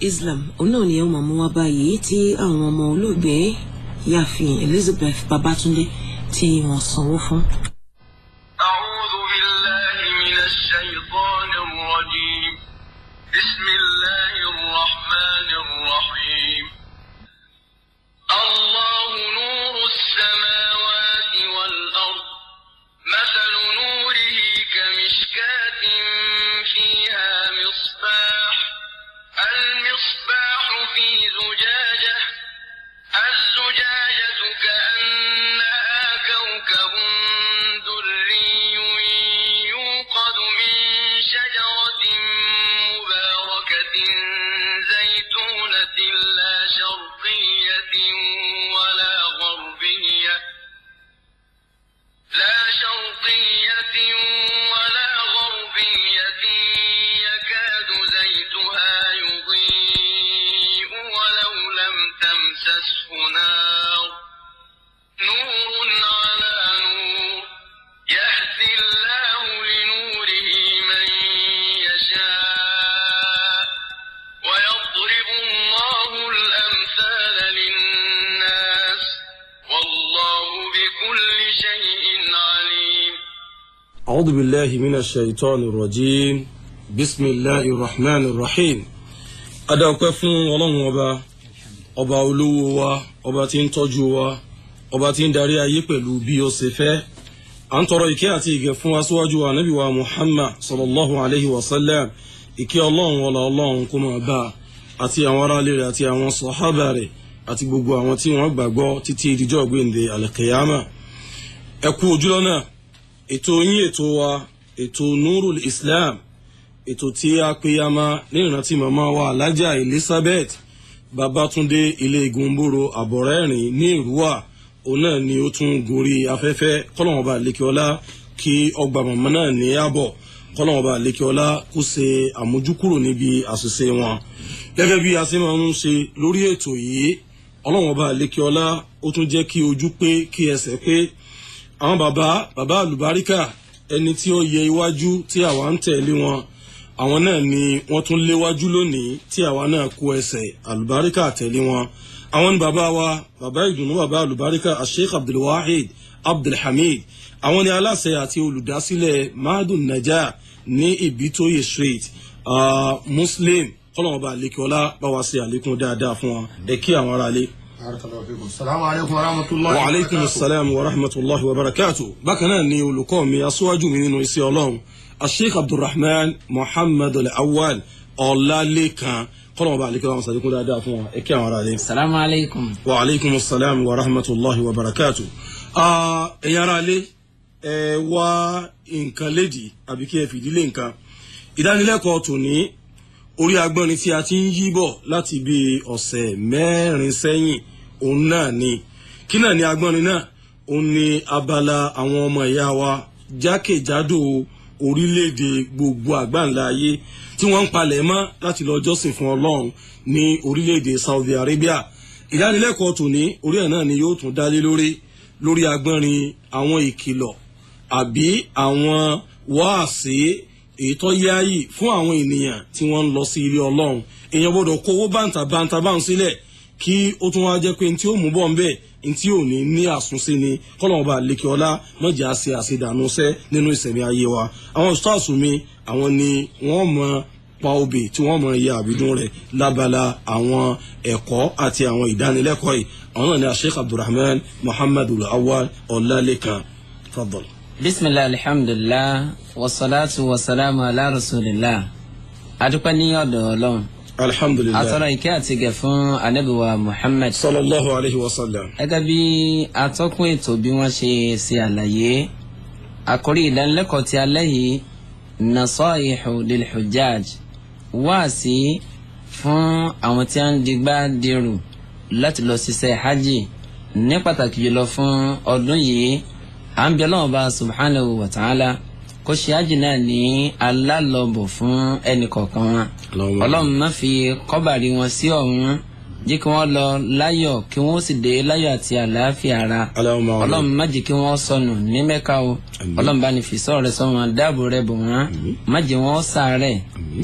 Islam ọ̀nà ni ẹ̀ máa mú wá báyìí tí àwọn ọmọ olóògbé Yàfin Elizabeth Babatunde tí wọ́n sanwó fún. A'udhu billahi minash shaytanir rajim. Bismillahir rahmanir rahim. Allahu nurus samawati wal ard. Mathalu nurihi kamishkatin fiha misbah. المصباح في زجاجة الزجاجة كأنها كوكب دري يوقد من شجرة مباركة زيتونة لا شرقية ولا غربية يكاد زيتها يضيء ولو لم تمسسه نار نور على نور يهدي الله لنوره من يشاء ويضرب الله الأمثال للناس والله بكل شيء عليم. أعوذ بالله من الشيطان الرجيم. بسم الله الرحمن الرحيم. Adáwọ̀pẹ́ fún Ọlọ́run ọba olówó wa, ọba tí ń tọ́jú wa, ọba tí ń darí ayé pẹ̀lú bí ó ṣe fẹ́. À ń tọrọ ìkẹ́ àti ìgẹ̀ fún aṣíwájú wa Ànábì wa Muhammad sallallahu alayhi wa sallam. Ìkẹ́ Ọlọ́run ọlá Ọlọ́run kó máa bá àti àwọn ará ilé rẹ̀ àti àwọn sàhábà rẹ̀ àti gbogbo àwọn tí wọ́n gbàgbọ́ títí ìdíjọ́ gbéǹde al-qiyama. Ẹ kú ojúlọ́nà. Ètò yín ètò wa, ètò Nurul Islam. Ètò tí a pè yama ní ìrántí màmá wa Alájà Elizabeth Babatunde ilé Ìgúnbòrò Àbọ̀rẹ́rìn ní Ìrúwà. Òun náà ni ó tún gorí afẹ́fẹ́. Kọ́lọ́wọ́n bá lékeọlá kí ọgbà màmá náà ní àbọ̀. Kọ́lọ́wọ́n bá lékeọlá kó ṣe àmójúkúrò níbi àṣìṣe wọn. Gẹ́gẹ́ bí a ṣe máa ń ṣe lórí ètò yìí, Ọlọ́wọ́n bá lékeọlá ó tún jẹ́ kí ojú pé kí ẹsẹ̀ pé. Àwọn bàbá àlùbáríkà ẹni tí ó yẹ iwájú tí àwa ń tẹ̀lé wọn. Àwọn náà ni wọ́n tún léwájú lónìí tí àwa náà kó ẹsẹ̀ àlùbáríkà tẹ̀lé wọn. Àwọn ni bàbá wa, bàbá ìdùnnú bàbá àlùbáríkà Sheikh Abdulwahid Abdulhamid. Àwọn ni aláṣẹ àti olùdásílẹ̀ Mahadun Najah ní Ibitoye Street Muslim. Kọ́lọ́wọ́n bá lékeọlá bá wa ṣe àlékún dáadáa fún wọn. Ẹ kí àwọn ará lé. Assalamu alaikum warahmatullahi wa alaikum assalam wa rahmatullahi wa barakatuh. Bákan náà ni olùkọ́ mi aṣíwájú mi nínú iṣẹ́ Ọlọ́run Sheikh Abdulrahman Muhammad Al-Awwal Ọlálékan. Kọ́lọ́wọ́n bá lékeọlá wọn ṣàlékún dáadáa fún wọn. Ẹ kí àwọn ará lé. Assalamu alaikum. Wa alaikum assalam wa rahmatullahi wa barakatuh. Ẹ̀yin ará lé, ẹ wá nǹkan lédìí àbí kí ẹ fìdílé nǹkan. Ìdánilẹ́kọ̀ọ́ tòní orí agbọ́nrin tí a ti ń yí bọ̀ láti bí ọ̀sẹ̀ mẹ́rin sẹ́yìn òun náà ni. Kí náà ni agbọ́nrin náà? Òun ni abala àwọn ọmọ ìyá wa jákèjádò orílẹ̀-èdè gbogbo àgbáńlá ayé tí wọ́n ń palẹ̀ mọ́ láti lọ jọ́sìn fún Ọlọ́run ní orílẹ̀-èdè Saudi Arabia. Ìdánilẹ́kọ̀ọ́ tòní orí ẹ̀ náà ni yóò tún dálé lórí agbọ́nrin àwọn ìkìlọ̀ àbí àwọn wáàsí èyí tó yáyì fún àwọn ènìyàn tí wọ́n ń lọ sí ilé Ọlọ́run. Èèyàn gbọ́dọ̀ kówó báńtà báń sílẹ̀ kí ó tún wá jẹ́ pé ní tí ó mú bọ̀ ń bẹ̀ ní tí ò ní àsúnṣe ni. Kọ́lọ́wọ́n bá lékeọlá mọ̀jà ṣe àṣedànùṣẹ́ nínú ìṣẹ̀mí ayé wa. Àwọn ustaasu mi àwọn ni wọ́n mọ pa obì tí wọ́n mọ iye àbídún rẹ̀ lábala àwọn ẹ̀kọ́ àti àwọn ìdánilẹ́kọ̀ọ́ yìí. Àwọn náà ni Sheikh Abdulrahman Muhammad Al-Awwal Ọlálékan. Faddal. Bismillah, alhamdulillah, wassalatu wassalamu ala rasulillah. Adúpẹ́ ní ọ̀dọ̀ Ọlọ́run. Alhamdulillah. Atọ́rọ ìkẹ́ àti gẹ̀ fún Ànábì wa Muhammad sallallahu alayhi wa sallam. Gẹ́gẹ́ bí atọ́kùn ètò bí wọ́n ṣe àlàyé, àkórí ìdánilẹ́kọ̀ọ́ ti alẹ́ yìí, nasaihu lil hujjaj, wáàsí fún àwọn tí a ń digbá dirù láti lọ ṣiṣẹ́ hajj ní pàtàkì jùlọ fún ọdún yìí. À ń bí Ọlọ́run bá subhanahu wa ta'ala kó ṣe ájì náà ní alálọ́bọ̀ fún ẹnì kọ̀ọ̀kan wọn. Ọlọ́run má fi kọ́bàrí wọn sí ọ̀hún, jẹ́ kí wọ́n lọ láyọ̀ kí wọ́n sì dé láyọ̀ àti àlàáfíà ara. Ọlọ́run má jẹ́ kí wọ́n sọnù ní Mẹ́kà o. Ọlọ́run bá ní fi sọ̀rọ̀ rẹ̀ sọ wọn, dáàbò rẹ̀ bò wọ́n, má jẹ́ wọ́n ṣàárẹ̀,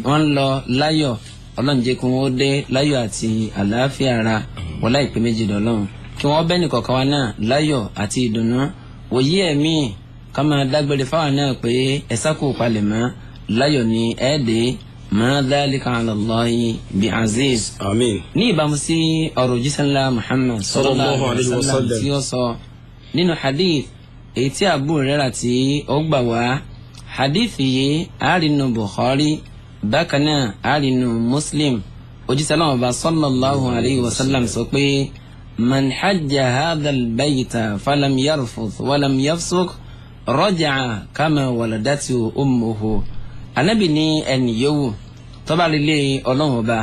wọ́n lọ láyọ̀. ọlọ́run jẹ́ kí wọ́n dé láyọ̀ àti àlàáfíà ara wọlá ìpè méjì lọ́lọ́run kí wọ́n bẹ́ẹ̀ nìkọ̀ọ̀kan wa náà láyọ̀ àti ìdùnnú wòye ẹ̀mí ká máa dágbére fáwọn náà pé ẹ̀sákò palẹ̀mọ́ láyọ̀ ní ẹ̀ẹ́dẹ́ ma dhalika ala Allahi bi aziz. Àmín. Ní ìbámu sí ọ̀rọ̀ òjíṣẹ́ ńlá Muhammad sallallahu alaihi wasallam tí ó sọ nínú hadith èyí tí Abu Hurairah tí ó gbà wá hadith yìí àárínú Bukhari bákan náà àárínú Muslim òjíṣẹ́ náà bá sallallahu alaihi wasallam sọ pé man hajja hadha al-bayta falam yarfuth walam yafsuq raja'a kama waladatu ummuhu. Ànábì ní ẹni yòówù tó bá relé Ọlọ́run ọba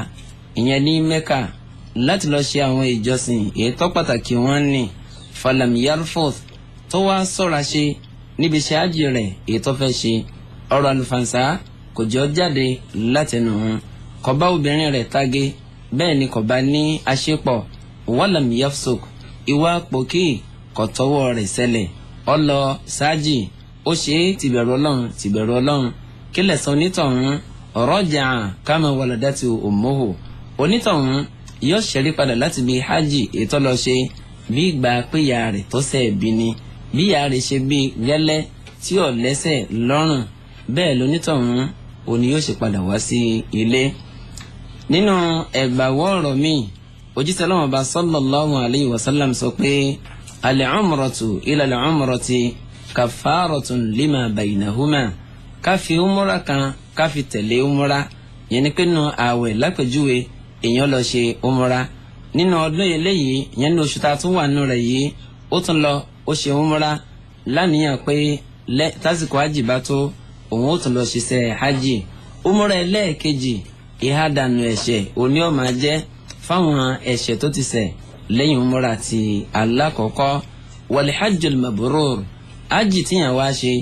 ìyẹn ní Mẹ́kà láti lọ ṣe àwọn ìjọsìn èyí tó pàtàkì wọn ní falam yarfuth tó wá ṣọ́ra ṣe níbi iṣẹ́ hajj rẹ̀ èyí tó fẹ́ ṣe ọ̀rọ̀ àlùfànṣá kò jọ jáde látẹnu wọn kò bá obìnrin rẹ̀ tágé bẹ́ẹ̀ ni kò bá ní àṣepọ̀ walam yafsuk ìwà pòkì kò tọwọ́ rẹ̀ ṣẹlẹ̀ ọlọ sáájì ó ṣe tìbẹ̀rù Ọlọ́run kílẹ̀ sọ onítọ̀hún raja kama waladatu ummuhu onítọ̀hún yóò ṣẹ́rí padà láti bí hajj ètò lọ ṣe bí ìgbà péyà rẹ̀ tó ṣẹ̀ bí ni bí ìyá rẹ̀ ṣe bí gẹ́lẹ́ tí ò lẹ́sẹ̀ lọ́rùn bẹ́ẹ̀ lonítọ̀hún òní yóò ṣe padà wá sí ilé. Nínú ẹgbàwọ́ ọ̀rọ̀ mi òjíṣẹ́ Ọlọ́hun bá sallallahu alayhi wa sallam sọ pé al-umratu ila al-umrati kaffaratun lima baynahuma káfi umura kan káfi tẹ̀lé umura yẹn ni pé nínú ààwẹ̀ lápẹ̀júwe èèyàn lọ ṣe umura nínú ọdún eléyìí yẹn ní oṣù tá a tún wà nínú rẹ̀ yìí ó tún lọ ó ṣe umura láníyàn pé tásìkò hajj bá tó òun ó tún lọ ṣiṣẹ́ hajj umura ẹlẹ́ẹ̀kejì ìhádànù ẹ̀ṣẹ̀ òní ó máa jẹ́ fáwọn ẹ̀ṣẹ̀ tó ti ṣẹ̀ lẹ́yìn umura ti alákọ̀ọ́kọ́ wal hajjul mabrur hajj tíyàn wá ṣe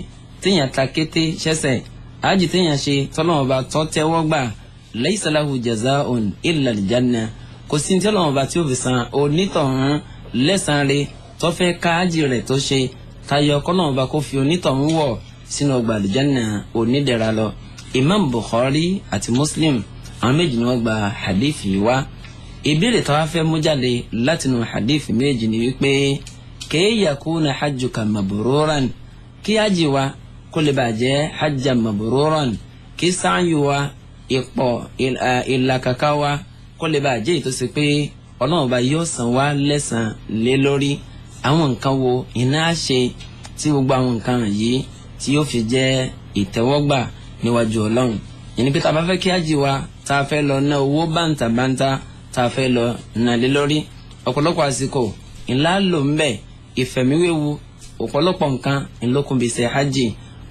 tíyàn ta kété ṣẹ̀ṣẹ̀ hajj tíyàn ṣe tọ́lọ́wọ́n bá tọ́ tẹ́wọ́ gbà laysa lahu jazaa'un illa al-janna kò sí tí Ọlọ́run bá tí ó fi san onítọ̀hún lẹ́san rẹ̀ tó fẹ́ ká hajj rẹ̀ tó ṣe tayọ kọ́lọ́run bá kó fi onítọ̀hún wọ̀ sínú ọgbà al-janna onídẹ̀ra lọ. Imam Bukhari àti Muslim àwọn méjì ni wọ́n gba hadith yìí wá. Ìbéèrè tó wá fẹ́ mú jáde látinú hadith méjì ni wípé kay yakuna hajjuka mabruran kí hajj wa kó lè bàjẹ́ hajjan mabruran kí sáàyù wa ipò ìlàkàkà wa kó lè bàjẹ́ ìtòsí pé Ọlọ́run bá yóò san wá lẹ́san lé lórí àwọn nǹkan wo iná ṣe tí gbogbo àwọn nǹkan yìí tí yóò fi jẹ́ ìtẹ́wọ́gbà níwájú Ọlọ́run yẹn ni pé tá a bá fẹ́ kí hajj wa tá a fẹ́ lọ ná owó bàǹtàbàǹtà tá a fẹ́ lọ ná lé lórí ọ̀pọ̀lọpọ̀ àsìkò ńlá lò ń bẹ̀ ìfẹ̀míwéwu ọ̀pọ̀lọpọ̀ nǹkan ńlọkùnbi ṣe hajj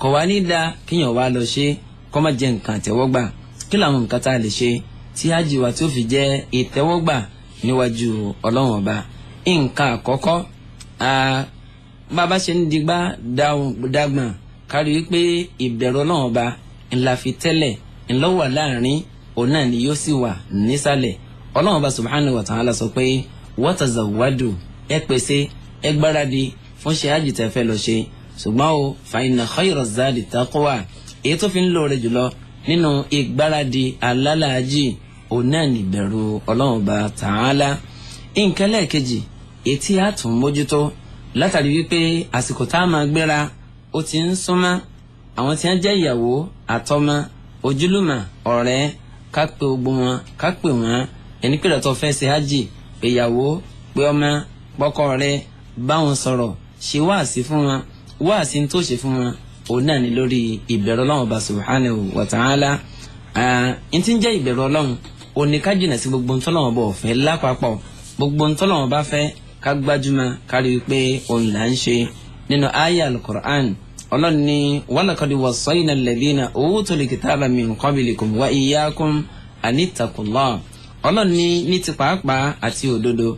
kò wá ní dáa kíyàn wá lọ ṣe kó má jẹ́ nǹkan àtẹ́wọ́gbà kí làwọn nǹkan tá a lè ṣe tí hajj wa tí ó fi jẹ́ ìtẹ́wọ́gbà níwájú Ọlọ́run ọba. Nǹkan àkọ́kọ́ bàbá ṣe ń digbá dàgbọ̀n kárí wípé ìbẹ̀rù Ọlọ́run ọba ńlá fi tẹ́lẹ̀ ńlọ wà láàrin òun náà ni yóò sì wà nísàlẹ̀. Ọlọ́run ọba subhanahu wa ta'ala sọ pé watazawwadu ẹ pèsè ẹ gbáradì fún ṣe hajj tẹ́ fẹ́ lọ ṣe ṣùgbọ́n o fa inna khayra zadi taqwa èyí tó fi ń lóore jùlọ nínú ìgbáradì alálàájì òun náà ní ìbẹ̀rù Ọlọ́run ọba ta'ala. Nǹkan lẹ́ẹ̀kejì èyí tí a tún mójútó látàrí wípé àsìkò tá a máa gbéra ó ti ń súnmọ́ àwọn tí wọ́n jẹ́ ìyàwó àtọmọ ojúlùmọ̀ ọ̀rẹ́ ká pè gbogbo wọn ká pè wọ́n ẹni pé lọ́tọ̀ fẹ́ ṣe hajj pé ìyàwó pé ọmọ pọ́kọ rẹ̀ bá wọn sọ̀rọ̀ ṣe wáàsí fún wọn wáàsí tó ṣe fún wọn òun náà ní lórí ìbẹ̀rù Ọlọ́run ọba subhanahu wa ta'ala. n ti ń jẹ́ ìbẹ̀rù Ọlọ́run òní ká jìnà sí gbogbo ntọ́lọ́run ọba ọ̀fẹ́ lápapọ̀ gbogbo ntọ́lọ́run ọba fẹ́ ká gbájúmọ́ kárí wípé òun là ń ṣe nínú àyá al-Qur'an Ọlọ́run ní walaqad wassayna alladhina utul kitaba min qablikum wa iyyakum anittaqullah. Ọlọ́run ní ti pàápàá àti òdodo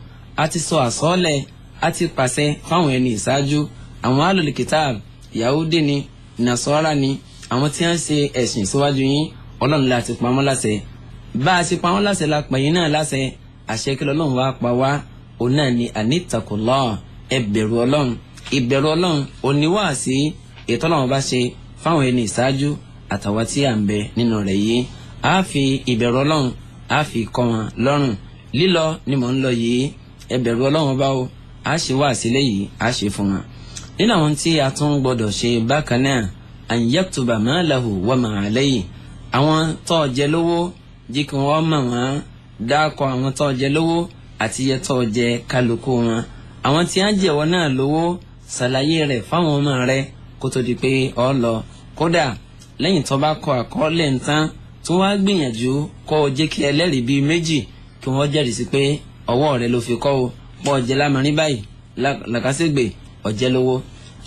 àti sọ àsọ́ọ́lẹ̀ àti pàṣẹ fáwọn ẹni ìṣáájú àwọn alul kitab Yahudi ni Nasara ni àwọn tí wọ́n ṣe ẹ̀sìn síwájú yín Ọlọ́run láti pa wọ́n láṣẹ bá a ti pa wọ́n láṣẹ la pè yín náà láṣẹ àṣẹ kí Ọlọ́run wá pa wá òun náà ni anittaqullah ẹ bẹ̀rù Ọlọ́run. Ìbẹ̀rù Ọlọ́run oníwàásí ètò Ọlọ́run bá ṣe fáwọn ẹni ìṣáájú àtàwọn tí à ń bẹ nínú rẹ̀ yìí á fi ìbẹ̀rù Ọlọ́run á fi kọ́ wọn lọ́rùn lílọ ni mò ń lọ yìí ẹ bẹ̀rù Ọlọ́run bá o á ṣe wá sílẹ̀ yìí á ṣe fún wọn. nínú àwọn tí a tún gbọdọ̀ ṣe bákan náà an yaktuba ma lahu wa ma alayhi àwọn tó jẹ lówó jí kí wọ́n mọ̀ wọ́n dákọ̀ àwọn tó jẹ lówó àti iye tó jẹ kálukú wọn. àwọn tí á jẹ̀wọ́ náà lówó ṣàlàyé rẹ̀ fáwọn ọmọ rẹ̀ kó tó di pé ọ lọ. kódà lẹ́yìn tó bá kọ àkọọ́lẹ̀ ń tán tó wá gbìyànjú kó o jẹ́ kí ẹlẹ́rìí bíi méjì kí wọ́n jẹ́rìí sí pé ọwọ́ rẹ̀ ló fi kọ́ o pọ̀ ọ̀jẹ̀ lámarin báyìí làkàṣègbè ọ̀jẹ̀ lówó.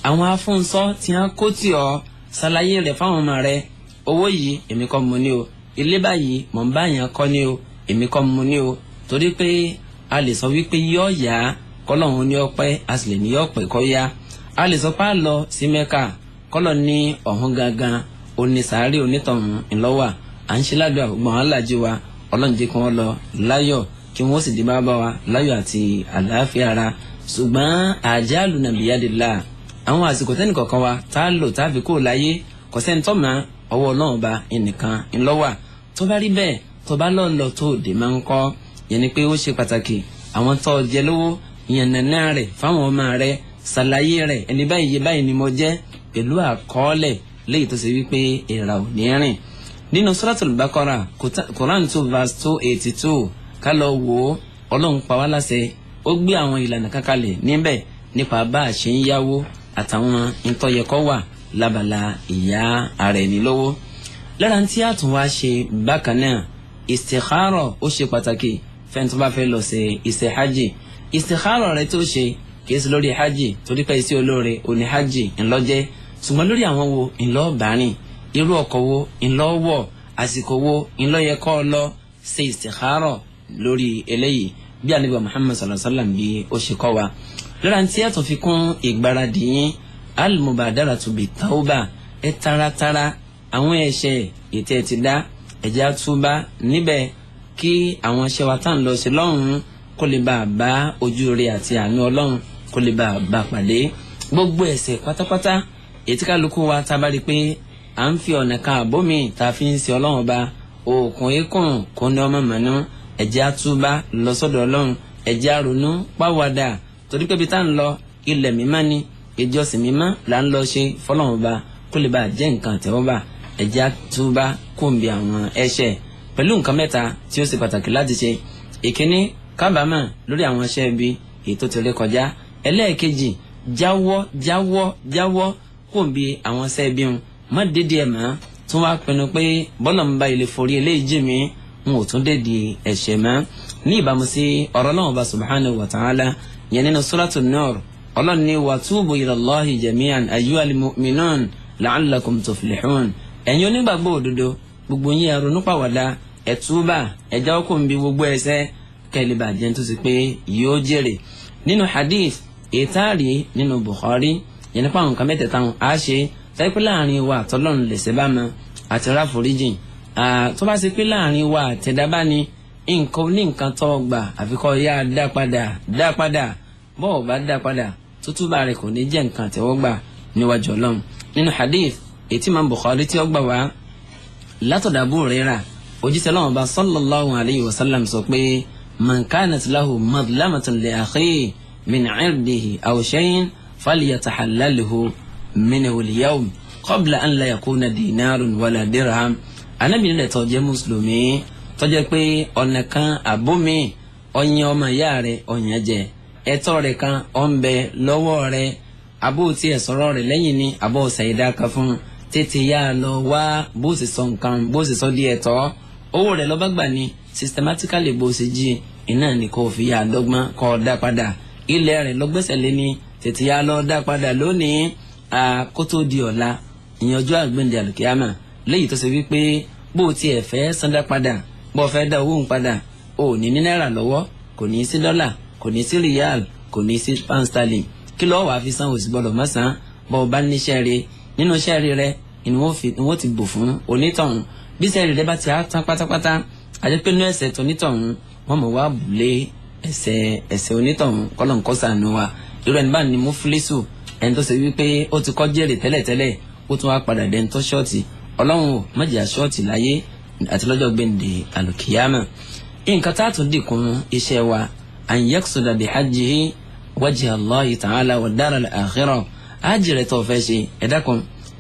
àwọn afúnṣọ́ tí wọ́n kó tì ọ́ ṣàlàyé rẹ̀ fáwọn ọmọ rẹ̀ owó yìí èmi kọ́ mo ní o ilé báyìí mò ń bá yàn kọ́ ní o èmi kọ́ mo ní o torí pé a lè sọ wípé yóò yá kọ́lọ́hún ní ọpẹ́ a sì lè ní ọpẹ́ kọ́ yá a lè sọ pé a lọ sí Mẹ́kà kọ́lọ́ ní ọ̀hún gangan onísàárè onítọ̀hún ńlọ́wà à ń ṣe ládùúgbò àgbọ̀n alájí wa Ọlọ́run jẹ́ kí wọ́n lọ láyọ̀ kí wọ́n sì di bàbá wa láyọ̀ àti àlàáfíà ara ṣùgbọ́n àjálù nàbíyádìlá àwọn àsìkò tẹ́nì kọ̀ọ̀kan wa tá a lò tá a fi kúrò láyé kò sẹ́ni tó máa ọwọ́ Ọlọ́run ba ẹnìkan ńlọ́wà tó bá rí bẹ́ẹ̀ tó bá lọ́ọ́ tó dè máa ń kọ́ yẹn ni pé ó ṣe pàtàkì àwọn tó jẹ lówó ìyẹn nàná rẹ̀ fáwọn ọmọ rẹ̀ ṣàlàyé rẹ̀ ẹni báyìí yé báyìí ni mo jẹ́ pẹ̀lú àkọọ́lẹ̀ léyìí tó ṣe wípé ìrà ò ní rìn. nínú Suratul Baqara Quran 2 verse 282 ká lọ wò ó Ọlọ́run pa wá láṣẹ ó gbé àwọn ìlànà kankalẹ̀ níbẹ̀ nípa bá a ṣe ń yáwó àtàwọn ìtọ́yẹkọ́ wà lábala ìyá ara ẹni lówó. lára tí a tún wá ṣe bákan náà istikhara ó ṣe pàtàkì fẹ́ni tó bá fẹ́ lọ ṣe iṣẹ́ hajj. istikhara rẹ tó ṣe kìí sí lórí hajj torí pé iṣẹ́ olóore òní hajj ńlọ́jẹ́ ṣùgbọ́n lórí àwọn wo ńlọ́ọ̀bárìn irú ọkọ̀ wo ńlọ́wọ̀ àsìkò wo ńlọ́yẹkọ́ lọ ṣe istikhara lórí eléyìí bí Ànábì Muhammad sallallahu alaihi wasallam bí ó ṣe kọ́ wa. lọ́la tí a tún fi kún ìgbáradì yín al-mubadaratu bit-tawba ẹ taratara àwọn ẹ̀ṣẹ̀ ètò ẹ̀ ti dá ẹ̀jẹ̀ àtúbà níbẹ̀ kí àwọn ẹ̀ṣẹ̀ wa tá à ń lọ sí lọ́hùn-ún kó lè bá a bá ojú rẹ̀ àti àánú Ọlọ́run kó lè bá a bá pàdé. gbogbo ẹ̀ṣẹ̀ pátápátá ètí kálukú wa tá a bá rí i pé à ń fi ọ̀nà kan àbómi tá a fi ń ṣe Ọlọ́run ọba òkun ikùn kó ní ọmọ mọ̀nú ẹ̀jẹ̀ àtúbà lọ sọ́dọ̀ Ọlọ́run ẹ̀jẹ̀ àrònú pàwàdà torí pé ibi tá à ń lọ ilẹ̀ mímọ́ ni ìjọsìn mímọ́ là ń lọ ṣe fọlọ́run ọba kó lè bá a jẹ́ nǹkan àtẹ́wọ́gbà ẹ̀jẹ̀ àtúbà kó ń bi àwọn ẹ̀ṣẹ̀ pẹ̀lú nǹkan mẹ́ta tí ó ṣe pàtàkì láti ṣe. ìkíní kábàámọ̀ lórí àwọn iṣẹ́ ibi èyí tó ti rí kọjá. ẹlẹ́ẹ̀kejì jáwọ́ kó ń bi àwọn iṣẹ́ ibi wọn má dédé ẹ̀ mọ́ tún wá pinnu pé bọ́lọ̀ ń bá ilé forí eléyìí jì mí n ò tún dédé ẹ̀ṣẹ̀ mọ́ ní ìbámu sí ọ̀rọ̀ Ọlọ́run Ọba subhanahu wa ta'ala yẹn nínú Suratul Nur Ọlọ́run ní watubu ilallahi jami'an ayyuhal mu'minun la'allakum tuflihun ẹ̀yin onígbàgbọ́ òdodo gbogbo yín ẹ ronú pàwàdà ẹ túbà ẹ jáwọ́ kó ń bi gbogbo ẹ̀ṣẹ̀ kẹ́lẹ́ bá jẹ́ tó sì pé yóò jèrè. nínú hadith ìtaàrí nínú Bukhari yẹn nípa àwọn nǹkan mẹ́tẹ̀ẹ̀ta á ṣe táyé pé láàrin wa àtọ́lọ́run lè ṣe bá mọ àti ráforíjìn tó bá ṣe pé láàrin wa àtẹ̀dábá ni nǹkan ní nǹkan tó gbà àfikọ́ yá dá padà bọ́ọ̀ bá dá padà tútúbà rẹ̀ kò ní jẹ́ nǹkan àtẹ́wọ́gbà níwájú Ọlọ́run. nínú hadith ètí Imam Bukhari tí ó gbà wá látọ̀dọ̀ Abu Hurairah òjíṣẹ́ Ọlọ́run bá sallallahu alayhi wa sallam sọ pé man kanat lahu madlamatun li akhihi min 'irdihi aw shay'in falyatahallalhu minhu al-yawm qabla an la yakuna dinarun wala dirham. anábìrin rẹ̀ tó jẹ́ mùsùlùmí tó jẹ́ pé ọ̀nà kan àbómi ọ̀yàn ọmọ ìyá rẹ̀ ọ̀yàn jẹ ẹ̀tọ́ rẹ̀ kan ọ̀ ń bẹ lọ́wọ́ rẹ̀ abó tí ẹ̀ sọ̀rọ̀ rẹ̀ lẹ́yìn ní abọ́ ṣàìdá kan fún tètè yá lọ wá bó sì sọ nǹkan bó sì sọ di ẹ̀tọ́ owó rẹ̀ lọ́ba gbà ní systematically bó sì jí iná ní kò fi yá dọ́gbọ́n kọ́ dá padà ilẹ̀ rẹ̀ lọ́gbẹ́sẹ̀ lé ní tètè yá lọ dá padà lónìí kótó di ọ̀la ìyànjú àgbẹ̀ndì àlùkìyàmà léyìí tó ṣe wípé bó tiẹ̀ fẹ́ sandá padà bó fẹ́ dá owó ń padà ò ní náírà lọ́wọ́ kò ní sí dọ́là kò ní sí ríyàl kò ní sí pound sterling kí lọ́ọ́ wàá fi san òsì gbọ́dọ̀ mọ́sán bọ́ ọ bá níṣẹ́ rẹ̀ nínú iṣẹ́ rẹ̀ ni wọ́n ti bò fún onítọ̀hún bí iṣẹ́ rẹ̀ bá ti á tán pátápátá àjẹpẹ́ inú ẹ̀ṣẹ̀ tó onítọ̀hún wọ́n mọ̀ wá bùlé ẹ̀ṣẹ̀ onítọ̀hún kọ́lọ́n kọ́ sànù wa irú ẹni bá ní mú fúlísù ẹni tó ṣe wípé ó ti kọ́ jèrè tẹ́lẹ̀tẹ́lẹ̀ ó tún wá padà dẹ́ni tó ṣọ́ọ̀tì Ọlọ́run ò má jẹ́ ṣọ́ọ̀tì láyé àti lọ́jọ́ gbẹ̀ǹdẹ̀ àlùkìyámà. nǹkan tá a tún dìkun iṣẹ́ wa an yaqsuda bi hajjihi wajha Allahi ta'ala wa dar al-akhirah hajj rẹ̀ tó fẹ́ ṣe ẹ dákun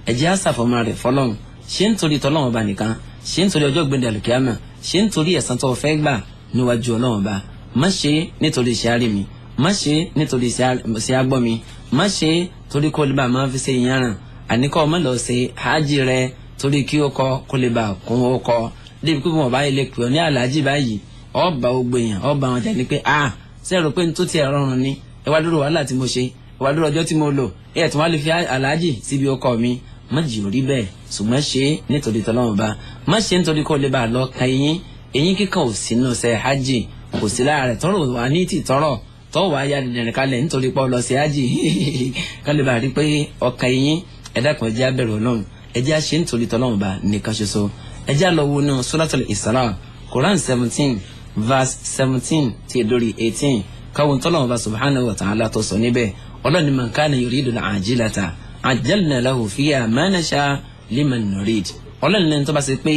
ẹ jẹ́ àṣàfọ̀mọ́ rẹ̀ fọlọ́run ṣé nítorí tọ́lọ́run bá nìkan ṣé nítorí ọjọ́ gbẹ̀dẹ̀ àlùkìyámà ṣé nítorí ẹ̀san tó fẹ́ gbà níwájú Ọlọ́run bá má ṣe nítorí iṣẹ́ àárẹ̀ mi má ṣe nítorí iṣẹ́ àgbọ̀ mi má ṣe torí kó lè bá máa fi ṣe ìyàrá àníkọ́ ọmọ lọ ṣe hajj rẹ̀ torí kí ó kọ́ kó lè bá kún ó kọ́ débi pé wọn bá yẹ lè pè ọ́ ní aláàjì báyìí ọba gbogbo èèyàn ọba wọn jẹ́ ni pé sẹ́rù pé tó tiẹ̀ rọrùn ni ẹ wá dúró wàhálà tí mo ṣe ẹ wá dúró ọjọ́ tí mo lò ẹ tí wọ́n lè fi aláàjì síbi ọkọ mi má jì ò rí bẹ́ẹ̀ ṣùgbọ́n ṣe nítorí tọ́lọ́run bá má ṣe nítorí kó lè bá lọ ka eyín kíkan ò sínú ṣe hajj kò sí lára rẹ̀ tọ́rọ̀ wà ní ti tọ́rọ̀ tọ́ wàá ya dẹ̀dẹ̀rẹ̀ kalẹ̀ nítorí pé ọ lọ sí hajj ká lè bá rí pé ọkà eyín ẹ̀dá kan ẹjẹ́ abẹ́rẹ́ Ọlọ́run ẹjẹ́ àṣẹ nítorí tọ́lọ́run bá nìkan ṣoṣo ẹjẹ́ àlọ́wọ́ náà Suratul Isra Quran 17 verse 17 tí dórí 18 káwọn tọ́lọ́run bá subhanahu wa ta'ala tó sọ níbẹ̀ Ọlọ́run man kana yuridu al-ajilata ajjalna lahu fiha ma nasha liman nurid Ọlọ́run lẹ́nu tó bá ṣe pé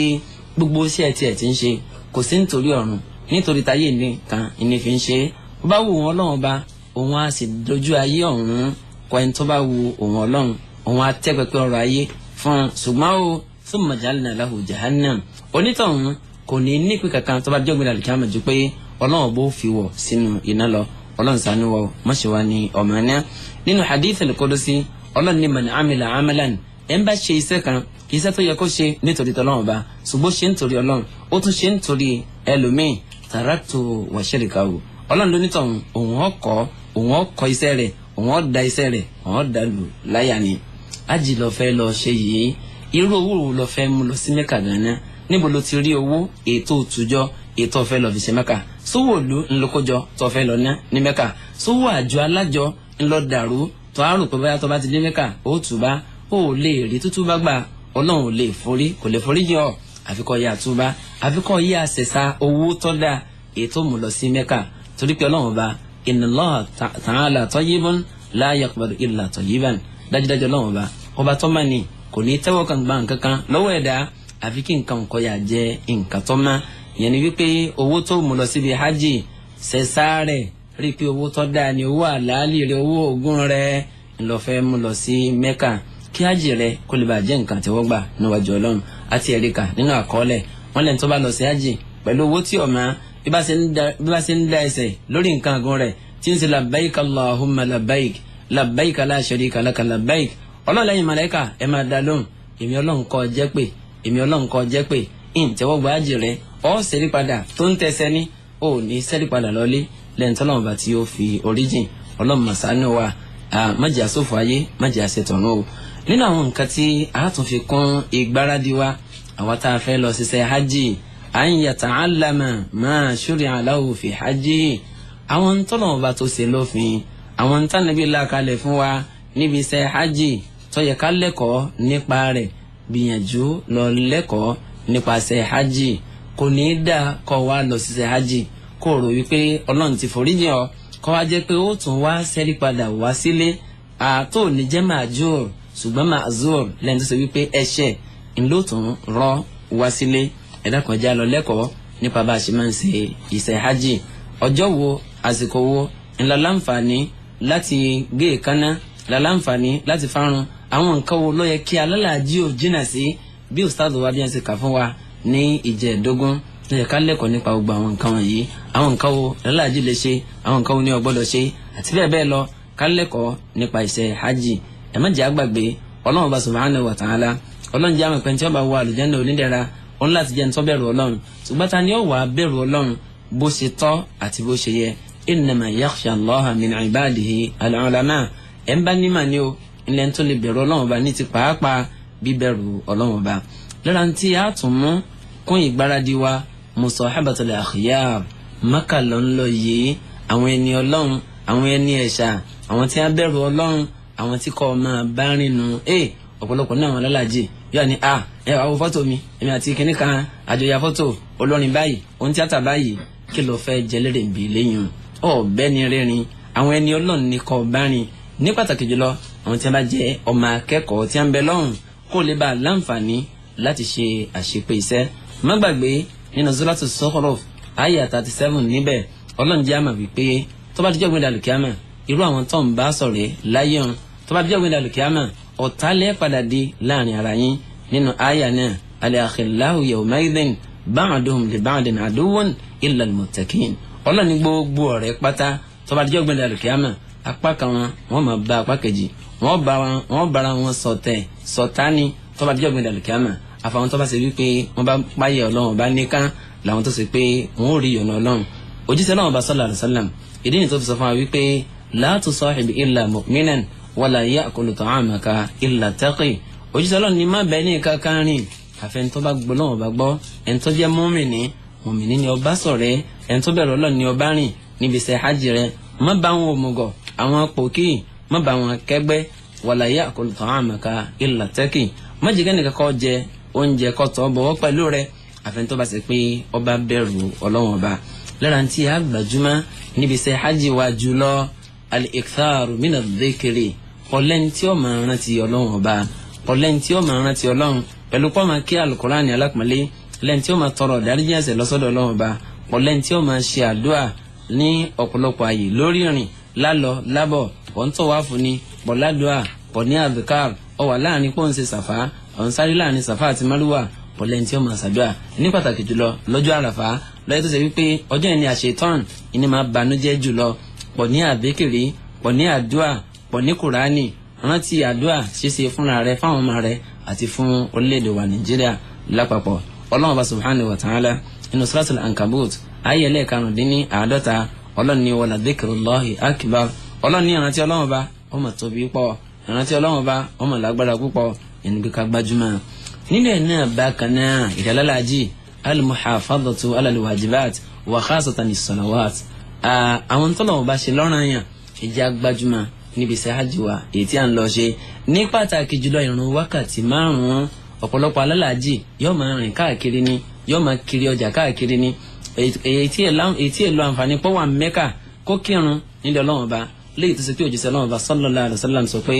gbogbo iṣẹ́ tí ẹ̀ ti ń ṣe kò sí nítorí ọ̀run nítorí táyé nìkan ìní fi ń ṣe ó bá wù wọn Ọlọ́run bá òun á sì dojú ayé ọ̀run kọ ẹni tó bá wù òun Ọlọ́run òun á tẹ́ pẹpẹ ọrọ̀ ayé fún un ṣùgbọ́n ó thumma ja'alna lahu jahannam onítọ̀hún kò ní nípìn kankan tó bá jọ́gbìn àlùkìyámà jù pé Ọlọ́run bó fi wọ̀ sínú iná lọ Ọlọ́run ṣàánú wa mọ̀ṣẹ̀ wa ní ọmọ náà nínú hadith al-qudusi Ọlọ́run ní man amila amalan ẹ̀ ń bá ṣe iṣẹ́ kan iṣẹ́ tó yẹ kó ṣe nítorí tọ́lọ́run bá ṣùgbọ́n ṣe nítorí Ọlọ́run ó tún ṣe nítorí ẹlòmíì taraktu wa sharikahu Ọlọ́run lónítọ̀hún òun ọkọ̀ iṣẹ́ rẹ̀ òun ọ̀dà iṣẹ́ rẹ̀ òun ọ̀dà lù láyà ni ájì lọ fẹ́ lọ ṣe yìí irú owó wo lọ fẹ́ mú lọ sí Mẹ́kà gan-an níbo ló ti rí owó ètò òtújọ́ ètò ọ̀fẹ́ lọ fi ṣe Mẹ́kà sówó òlu ńlọkọjọ tó fẹ́ lọ ná ní Mẹ́kà sówó àjọ alájọ ńlọ dàrú tó àrùn pé báyà tó bá ti dé Mẹ́kà ó tùbá ó lè rí tútú bá gbà Ọlọ́run ò lè forí kò lè forí yọ àfikọ́ yà túbá àfikọ́ yà ṣẹ̀ṣà owó tó dáa ètò mú lọ sí Mẹ́kà torí pé Ọlọ́run bá inna Allah ta'ala tayyibun la yaqbalu illa tayyiban dájúdájú Ọlọ́run bá ọba tó máa ní kò ní tẹ́wọ́ kan gbà nǹkan kan lọ́wọ́ ẹ̀dá àfi kí nǹkan kọ́ yà jẹ́ nǹkan tó má ìyẹn ni wípé owó tó mú lọ síbi hajj ṣẹ̀ṣà rẹ̀ rí pé owó tó dáa ni owó àlàálì rẹ̀ owó ògùn rẹ̀ ńlọ fẹ́ mú lọ sí Mẹ́kà kí hajj rẹ̀ kó lè bá jẹ́ nǹkan tẹ́wọ́ gbà níwájú Ọlọ́run àti ẹ̀ríkà nínú àkọọ́lẹ̀ wọn lẹ́ni tó bá lọ sí hajj pẹ̀lú owó tí ọ̀ma bí bá ṣe ń da ẹsẹ̀ lórí nǹkan àgùn rẹ̀ tí ń ṣe labbaik Allahumma labbaik labbaik la sharika laka labbaik ọlọ́ọ̀lẹ́yìn màláíkà ẹ máa dá lóhùn èmi Ọlọ́run kọ́ jẹ́ pé èmi Ọlọ́run kọ́ jẹ́ pé ìǹtẹ́wọ́ gba hajj rẹ̀ ọ́ sẹ́rí padà tó ń tẹsẹ̀ ní ò ní sẹ́rí padà lọ́lé lẹ́yìn tó lọ́wọ́ bá tí ó fi oríjìn Ọlọ́run màsánù wa májì àsòfò ayé májì àṣetọ̀nù o nínú àwọn nǹkan tí a tún fi kún ìgbáradì wa àwọn tá a fẹ́ lọ ṣiṣẹ́ hajj an yata'allama ma shuri'a lahu fi hajj àwọn tọ́lọ́wọ́ bá tó ṣe lófin àwọn tánàbí làkàlẹ̀ fún wa níbi iṣẹ́ hajj tó yẹ ká lẹ́kọ̀ọ́ nípa rẹ̀ gbìyànjú lọ lẹ́kọ̀ọ́ nípasẹ̀ hajj kò ní í dá kọ́ wa lọ ṣiṣẹ́ hajj kó rò wípé Ọlọ́run ti foríjì ọ́ kọ́ wa jẹ́ pé ó tún wá sẹ́rí padà wá sílé àtò ní jẹ́ màjúr ṣùgbọ́n màzúr lẹ́yìn tó ṣe wípé ẹ̀ṣẹ̀ ńlọ tún rọ́ wá sílé ẹ̀dá kan já lọ lẹ́kọ̀ọ́ nípa bá a ṣe máa ń ṣe iṣẹ́ hajj ọjọ́ wo àsìkò wo ńlá láǹfààní láti gé èékánná ńlá láǹfààní láti fárun àwọn nǹkan wo ló yẹ kí alálàájì ò jìnnà sí bí ustaz wa bí wọ́n ṣe kà fún wa ní ìjẹ́ẹ̀dógún ló yẹ ká lẹ́kọ̀ọ́ nípa gbogbo àwọn nǹkan wọ̀nyí àwọn nǹkan wo alálàájì lè ṣe àwọn nǹkan wo ní ó gbọ́dọ̀ ṣe àti bẹ́ẹ̀ bẹ́ẹ̀ lọ ká lẹ́kọ̀ọ́ nípa iṣẹ́ hajj ẹ má jẹ́ àgbàgbé Ọlọ́run bá subhanahu wa ta'ala Ọlọ́run jẹ́ àmọ̀ pé tí wọ́n bá wọ àlùjánnà onídẹ̀ra òun láti jẹ́ ní tó bẹ̀rù Ọlọ́run ṣùgbọ́n ta ni ó wà bẹ̀rù Ọlọ́run bó ṣe tọ́ àti bó ṣe yẹ innama yakhsha Allaha min ibadihi al-ulama ẹ̀ ń bá nímà ní o ilẹ̀ tó lè bẹ̀rù Ọlọ́run ọba ní ti pàápàá bíbẹ̀rù Ọlọ́run ọba lára tí a tún mú kún ìgbáradì wa musahabatul akhyar Mákà lọ ń lọ yìí àwọn ẹni Ọlọ́run àwọn ẹni ẹ̀ṣà àwọn tí a bẹ̀rù Ọlọ́run àwọn tí kò máa bá rìnnú ọ̀pọ̀lọpọ̀ náà wọn lálàjì yóò ní ẹ wá wo fọ́tò mi èmi àti kìnnì kan àjọyà fọ́tò olórin báyìí ohun tíátà báyìí kí ló fẹ́ jẹlẹ́rẹ̀ bí lẹ́yìn ọ̀bẹ́ni rẹ́rin àwọn ẹni Ọlọ́run ní kò bá rìn ní pàtàkì jùlọ àwọn tí a bá jẹ́ ọmọ akẹ́kọ̀ọ́ tí a ń bẹ lọ́hùn kó lè bá láǹfààní láti ṣe àṣepé iṣẹ́ má gbàgbé nínú Suratu Zukhruf àyà 37 níbẹ̀ ọlọ́run jẹ́ àmà wípé tó bá dijọ́ gbẹ̀dẹ̀ àlùkìyàmà irú àwọn tó ń bá sọ̀rẹ́ láyé hàn tó bá dijọ́ gbẹ̀dẹ̀ àlùkìyàmà ọ̀tálẹ̀ padà di láàrin ara yín nínú àyà náà al-akhillahu yawmaidhin ba'duhum li ba'din aduwwun illa al-muttaqin ọlọ́run ní gbogbo ọ̀rẹ́ pátá tó bá dijọ́ gbẹ̀dẹ̀ àlùkìyàmà apá kan wọ́n máa bá apá kejì wọ́n bára wọn sọ̀tání tó bá dijọ́ gbẹ̀dẹ̀ àlùkìyàmà àfàwọn tó bá ṣe wípé wọ́n bá páyé ọlọ́run bá nìkan làwọn tó ṣe pé wọ́n ò rí ọ̀nà ọlọ́run òjíṣẹ́ náà bá sallallahu alaihi wasallam ìdí ni tó fi sọ fún wa wípé la tusahib illa mu'minan wala ya'kulu ta'amaka illa taqi òjíṣẹ́ ọlọ́run ní má bẹ́ẹ̀ ní kankan rìn àfẹn tó bá gbọ́ lọ́wọ́ bá gbọ́ ẹni tó jẹ́ mùmínì ni ọba ṣọ̀rẹ́ ẹni tó bẹ̀rù ọlọ́run ni ọba rìn níbi iṣẹ́ hajj rẹ̀ má bá wọn òmùgọ̀ àwọn pòkì má bá wọn kẹgbẹ́ wala ya'kulu ta'amaka illa taqi má jẹ́ kẹ́nìkan kọ́ jẹ oúnjẹ kọ́tọ̀ bọ̀wọ́ pẹ̀lú rẹ̀ àfẹn tó bá ṣe pé ọba bẹ̀rù ọlọ́run ọba lára tí a gbajúmọ̀ níbi iṣẹ́ hajj wa jùlọ al-iktharu min adh-dhikri ọlẹ́ni tí ó máa rántí ọlọ́run ọba ọlẹ́ni tí ó máa rántí ọlọ́run pẹ̀lú pọ́ máa kí alukurani alápọ̀nlé lẹ́ni tí ó máa tọrọ ìdáríjì ẹ̀ṣẹ̀ lọ́sọ́dọ̀ ọlọ́run ọba ọlẹ́ni tí ó máa ṣe àdúrà ní ọ̀pọ̀lọpọ̀ ààyè lórí ìrìn lálọ lábọ̀ ọ̀ ń tọ̀ wá fún ni pọ̀ ládùá pọ̀ ní adhkar ọ wà láàrin pọ̀ ń ṣe sàfá ọ̀ ń sáré láàrin sàfá àti márùwà pọ̀ lẹ́ni tí ó máa ṣàdúrà ní pàtàkì jùlọ lọ́jọ́ àràfá lọ́yẹ́ tó ṣe wípé ọjọ́ ìní àṣetán ìní máa banújẹ́ jùlọ pọ̀ ní àbíkìrì pọ̀ ní àdúà pọ̀ ní kùránì rántí àdúà ṣíṣe fúnra rẹ fáwọn ọmọ rẹ àti fún orílẹ̀-èdè wa Nàìjíríà lápapọ̀ ọlọ́run bá subhanahu wa ta'ala inú suratul ankabut ayé ẹlẹ́ẹ̀karùndínláàádọ́ta ọlọ́run ní wala dhikrullahi akbar ọlọ́run ní ìrántí ọlọ́run bá ọmọ tóbi pọ̀ ìrántí ọlọ́run bá ọmọ lágbára púpọ̀ ẹni bí ká gbájúmọ́ nínú ẹ̀ náà bákan náà ìdálálàájì al-muhafadhatu ala al-wajibat wa khasatan as-salawat àwọn tọ́lọ̀ bá ṣe lọ́ràn yàn ìjà gbajúmọ̀ níbi iṣẹ́ hajj wa èyí tí a ń lọ ṣe ní pàtàkì jùlọ ìrun wákàtí 5 ọ̀pọ̀lọpọ̀ alálàájì yóò máa rìn káàkiri ni yóò máa kiri ọjà káàkiri ni èyí tí èlò àǹfààní pọ̀ wà Mẹ́kà kó kírun nílẹ̀ ọlọ́run ọba léyìí tó ṣe pé òjíṣẹ́ ọlọ́run ọba sallallahu alaihi wasallam sọ pé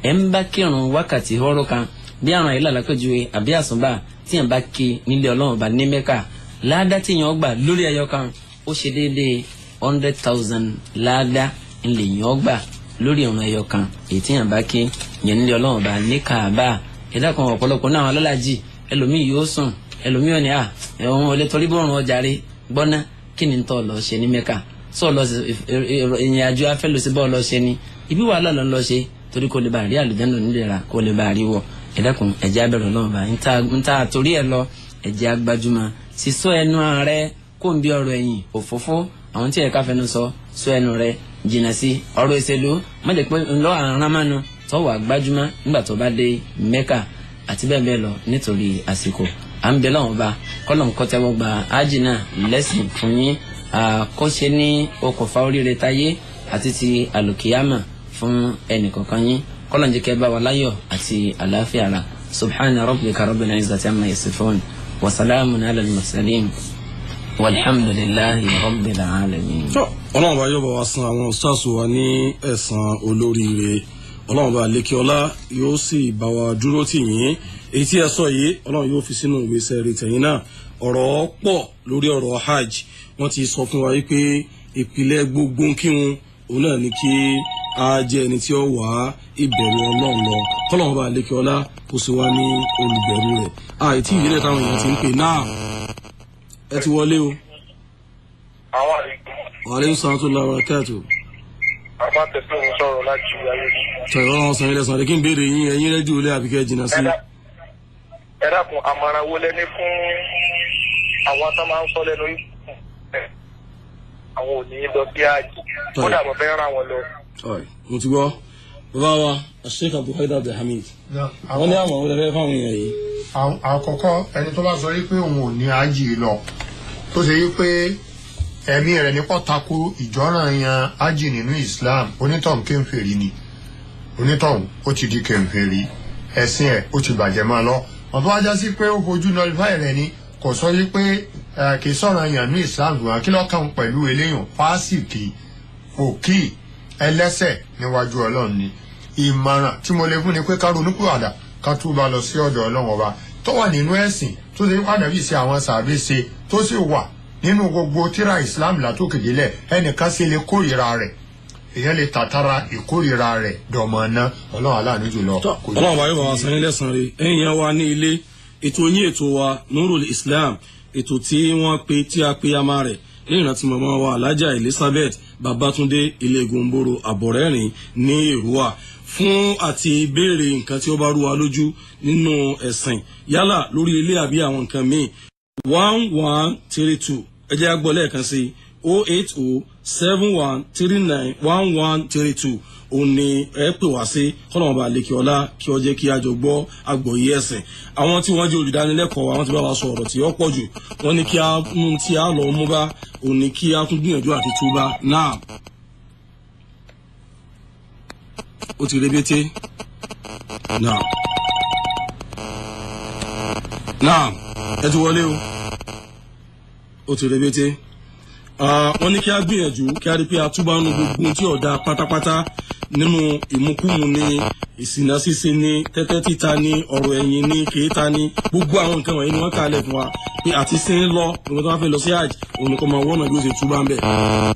ẹ̀ ń bá kírun wákàtí hóró kan bí àrùn àyílà lápẹ́jùwe àbí àsùnbà tí yàn bá kí nílé ọlọ́run ọba ní Mẹ́kà láàdá tí yàn gbà lórí ẹyọ kan ó ṣe déédéé 100,000 láàdá ńlẹ̀ yàn gbà lórí ọ̀run ẹyọ kan èyí tí yàn bá kí yàn nílé ọlọ́run ọba ní Káàbà ẹ̀dá kan ọ̀pọ̀lọpọ̀ náà alálàájì ẹlòmíì yóò sùn ẹlòmíì ọ̀nì ẹ̀wọ̀n olè torí bọ́ọ̀rùn ọjà rí gbọ́ná kí ni tó lọ ṣe ní Mẹ́kà sọ lọ ìrìn àjò afẹ́ lọ sí bọ́ọ̀ lọ ṣe ni ibi wàhálà lọ lọ ṣe torí kò lè bá rí àlùjánnà nílera kò lè bá rí wọ ẹ̀dákun ẹ̀jẹ̀ abẹ́rẹ́ ọlọ́run bá ń ta torí ẹ̀ lọ ẹ̀jẹ̀ agbájúmọ́ sísọ ẹnu rẹ kó ń bí ọ̀rọ̀ ẹ̀yìn òfófó àwọn tí ẹ̀ka fẹnu sọ ẹnu rẹ jìnnà sí ọ̀rọ̀ ìṣèlú mọ̀jẹ̀ pé ńlọ àrámánu tó wà gbájúmọ́ nígbà tó bá dé Mẹ́kà àti bẹ́ẹ̀ bẹ́ẹ̀ lọ nítorí àsìkò à ń bẹ lọ́wọ́n bá kọ́lọ̀ ń kọ́tẹ́wọ́ gba ájì náà lẹ́sìn fún yín kó ṣe ní okùnfà oríire táyé àti ti àlùkìyàmà fún ẹnìkọ̀ọ̀kan yín kọ́lọ̀ ń jẹ́ kẹ́ bá wa láyọ̀ àti àlàáfíà rà subhana rabbika rabbil izzati amma yasifun wa salamun ala al-mursalin walhamdulillahi rabbil alamin. ọlọ́run bá yóò bá wa san àwọn stars wa ní ẹ̀san olóríire ọlọ́run bá lékè ọlá yóò sì bá wa dúró tì yín èyí tí ẹ sọ yìí ọlọ́run yóò fi sínú ìgbésẹ̀ rẹ̀ tẹ̀yìn náà ọ̀rọ̀ pọ̀ lórí ọ̀rọ̀ hajj wọ́n ti sọ fún wa wípé ìpìlẹ̀ gbogbo kírun òun náà ní kí a jẹ́ ẹni tí ó wà ìbẹ̀rù ọlọ́run lọ kọ́lọ́run bá lékè ọlá kó sì wá ní olùbẹ̀rù rẹ̀ àìtí ìdílé táwọn èèyàn ti ń pè náà ẹ ti wọlé o. wa alaikum salaam wa barakatuh. àbá tẹ̀sán ń sọ̀rọ̀ láti ayé. sọ̀rọ̀ ọ̀rọ̀ ọ̀sán ilẹ̀ sọ̀rọ̀ kí n béèrè yín ẹ̀yin rẹ́díò ilé àbíkẹ́ jìnnà sí. ẹ dákun àmọ̀ràn wo lẹ́ni fún àwọn tó máa ń sọ lẹ́nu yìí àwọn ò ní lọ sí àjì kódà mo fẹ́ ràn wọ́n lọ. mo ti gbọ́ bàbá wa Sheikh Abdulkadir Abdulhamid wọ́n ní àwọn olùfẹ́ fáwọn èèyàn yìí. àkọ́kọ́ ẹni tó bá sọ wípé òun ò ní àjì lọ tó ṣe wípé ẹ̀mí rẹ̀ ní pọ́takú ìjọ́ranyàn àjì nínú Islam onítọ̀hún kèfèrí ni onítọ̀hún ó ti di kèfèrí ẹ̀sìn ẹ̀ ó ti bàjẹ́ máa lọ ọ̀tọ́ wájá sí pé ó fojú nọlifáì rẹ̀ ni kò sọ wípé kì í sọ̀ranyàn ní Islam ṣùgbọ́n kí lọ́kàn pẹ̀lú eléyàn fásìkì òkì ẹlẹ́sẹ̀ níwájú Ọlọ́run ni ìmọ̀ràn tí mo lè fún ni pé ká ronúpìwàdà ká túbà lọ sí ọ̀dọ̀ Ọlọ́run ọba tó wà nínú ẹ̀sìn tó ṣe pàdánù sí àwọn sàbẹ̀ ṣe tó sì wà nínú gbogbo tíra Islam látòkè délẹ̀ ẹnìkan sì lè kórìíra rẹ̀ èèyàn lè tàtàrà ìkórìíra rẹ̀ dọ̀mọ̀ ná ọlọ́run aláàánú jùlọ. ọlọ́run bá yóò bá wa san yín lẹ́san rẹ̀ ẹ̀yin yẹn wá ní ilé ètò yín ètò wa Nurul Islam ètò tí wọ́n pe tí a pe ama rẹ̀ lẹ́yìn láti mọ̀mọ́ wa Alhaja Elizabeth Babatunde Ilegunboro Àbọ̀rẹ́rìn ní Èrúwà fún àti béèrè nǹkan tí ó bá rú wa lójú nínú ẹ̀sìn yálà lórí ilé àbí àwọn nǹkan míì 1132 ẹ jẹ́ agbọ́ lẹ́ẹ̀kan sí 08071391132 òun ni ẹ pè wá sí kọ́nàmọ́ba lèkì ọlá kí ọ jẹ́ kí a jọ gbọ́ àgbọ́yé ẹ̀sìn. àwọn tí wọ́n jẹ́ olùdánilẹ́kọ̀ọ́ àwọn tí bá wa sọ ọ̀rọ̀ tí ó pọ̀ jù wọ́n ní kí a mú tí a lọ mú bá òun ni kí a tún gbìyànjú àti túbá náà. ó ti rebete náà ẹ ti wọlé o ó ti rebete. wọ́n ní kí a gbìyànjú kí a rí pé a túbá nu gbogbo tí ọ̀dà pátápátá nínú ìmúkúmu ní ìsìnà ṣíṣe ní tẹ́tẹ́ títa ní ọ̀rọ̀ ẹ̀yìn ní kéèta ní gbogbo àwọn nǹkan wọ̀nyí ni wọ́n kà lẹ̀ fún wa pé àti sí ń lọ nígbà tó wá fẹ́ lọ sí hajj òun ni kò máa wọ́nà bí ó ṣe túbá ń bẹ̀.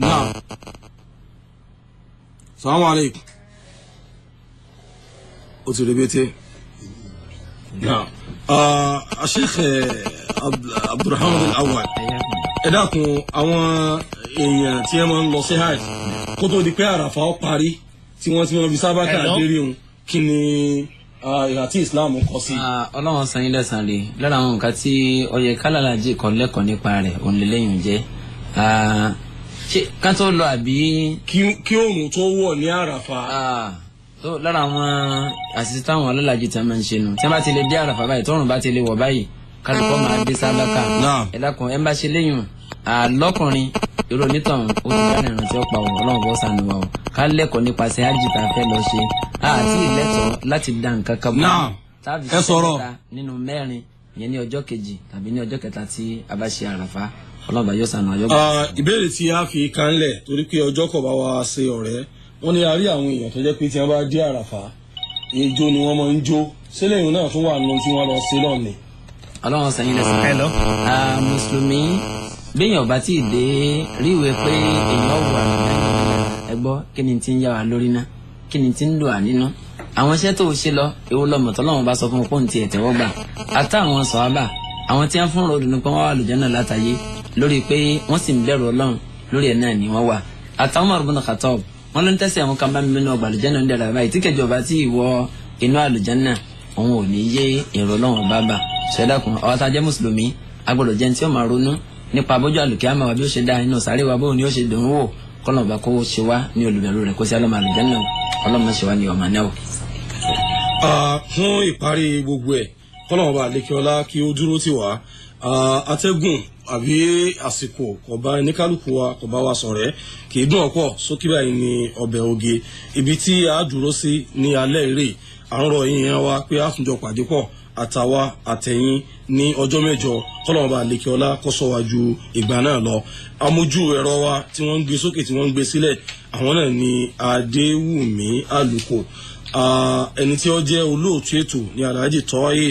náà salamu aleykum ó ti rebete. náà Sheikh Abdulrahman Al-Awwal ẹ dákun àwọn èèyàn tí ẹ máa ń lọ sí hajj kó tó di pé àràfà ó parí tí wọ́n ti máa fi sábà káàkiri òun kí ni ìhà tí Islam kọ sí. ọlọ́run san yín lẹ́san rẹ̀ lára àwọn nǹkan tí ó yẹ kálàlájì kan lẹ́kọ̀ọ́ nípa rẹ̀ òun lè lẹ́yìn jẹ́ ṣé ká tó lọ àbí. kí òòrùn tó wọ̀ ní àràfà. tó lára àwọn àṣìṣe táwọn alálàjì tí a máa ń ṣe nù tí wọ́n bá ti lè dé àràfà báyìí tọ́rùn bá ti lè wọ̀ báyìí kálukọ́ máa dé sálákà ẹ̀dá kan ẹ̀ ń bá ṣe léyìn lọ́kùnrin irú onítọ̀hún ó ti dáná ìrántí ọ̀pá ọ̀ ọlọ́run bọ́ sànù wa o ká lẹ́kọ̀ọ́ nípasẹ̀ hajj tá a fẹ́ lọ ṣe àti ìlẹ́tọ̀ọ́ láti dá nǹkan kan bọ́ táàbì ṣe kẹta nínú mẹ́rin ìyẹn ní ọjọ́ kejì tàbí ní ọjọ́ kẹta tí a bá ṣe àràfá ọlọ́run bá yóò sànù ayọ́gbà. ìbéèrè tí a fi kanlẹ̀ torí pé ọjọ́ kọ̀ bá wa ṣe ọ̀rẹ́ wọ́n ní a rí àwọn èèyàn tó jẹ́ pé tí wọ́n bá dé àràfá ijó ni wọ́n máa ń jó sílẹ̀ ìhun náà tún wà nínú tí wọ́n lọ sí náà ni. ọlọ́run sàn yín lẹ́sìn. hello. mùsùlùmí béèyàn bá tí ì dé rí ìwé pé èèyàn wà ẹ gbọ́ kí ni ti ń yá wa lórí ná kí ni ti ń lò wá nínú. àwọn iṣẹ́ tó o ṣe lọ ewu lọ́mọ tọ́lọ́run bá sọ fún un pé òun ti ẹ̀ tẹ́wọ́ gbà àtàwọn sọ̀hábà àwọn tí wọ́n fún ròdù ní pé wọ́n wà lùjánà látàyé lórí pé wọ́n sì ń bẹ̀rù ọlọ́run lórí ẹ̀ náà ni wọ́n wà. àtàwọn Umar ibn Khattab wọ́n ló ń tẹ̀sí àwọn kan bá mi nínú ọgbà àlùjánà ń dẹ̀rẹ̀ báyìí tí kẹjọba tí ìwọ inú àlùjánà òun ò ní yé èrò ọlọ́run bá bà ṣẹ́dàkùn àwọn tá a jẹ́ mùsùlùmí agbọ́dọ̀ jẹ́ ní tí ó máa ronú nípa abójú àlùkí àmà wa bí ó ṣe dá inú sáré wa bóun ni ó ṣe dùn ún wò kọ́nà ọba kó ṣe wá ní olùbẹ̀rù rẹ̀ kó sí alọ́mọ àlùjànnà ọlọ́mọ ṣe wá ní ọmọ náà. fún ìparí gbogbo ẹ̀ kọ́nà ọba àlekíọ́lá kí ó dúró tì wá atẹ́gùn àbí àsìkò kọba oníkálukú wa kọba wa ṣọ̀rẹ́ kì í dùn ọ̀pọ̀ sókè báyìí ní ọbẹ̀ oge ibi tí a dúró sí ní alẹ́ eré à ń rọ ìyẹn wa pé a tún jọ pàdé pọ̀ àtàwa àtẹ̀yìn ní ọjọ́ mẹ́jọ kọ́lọ́mọba àlekíọ́lá kó sọ wá ju ìgbà náà lọ amójú ẹ̀rọ wa tí wọ́n ń gbé sókè tí wọ́n ń gbé sílẹ̀ àwọn náà ni Adéwùmí Àlùkò ẹni tí ó jẹ́ olóòtú ètò ní Alhaji Tọ́yè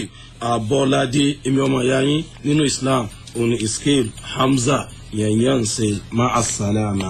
Abọ́ládé èmi ọmọ ìyá yín nínú Islam òun ni Iskeel Hamza yẹ̀yẹ́ ń ṣe máa ṣàlámà.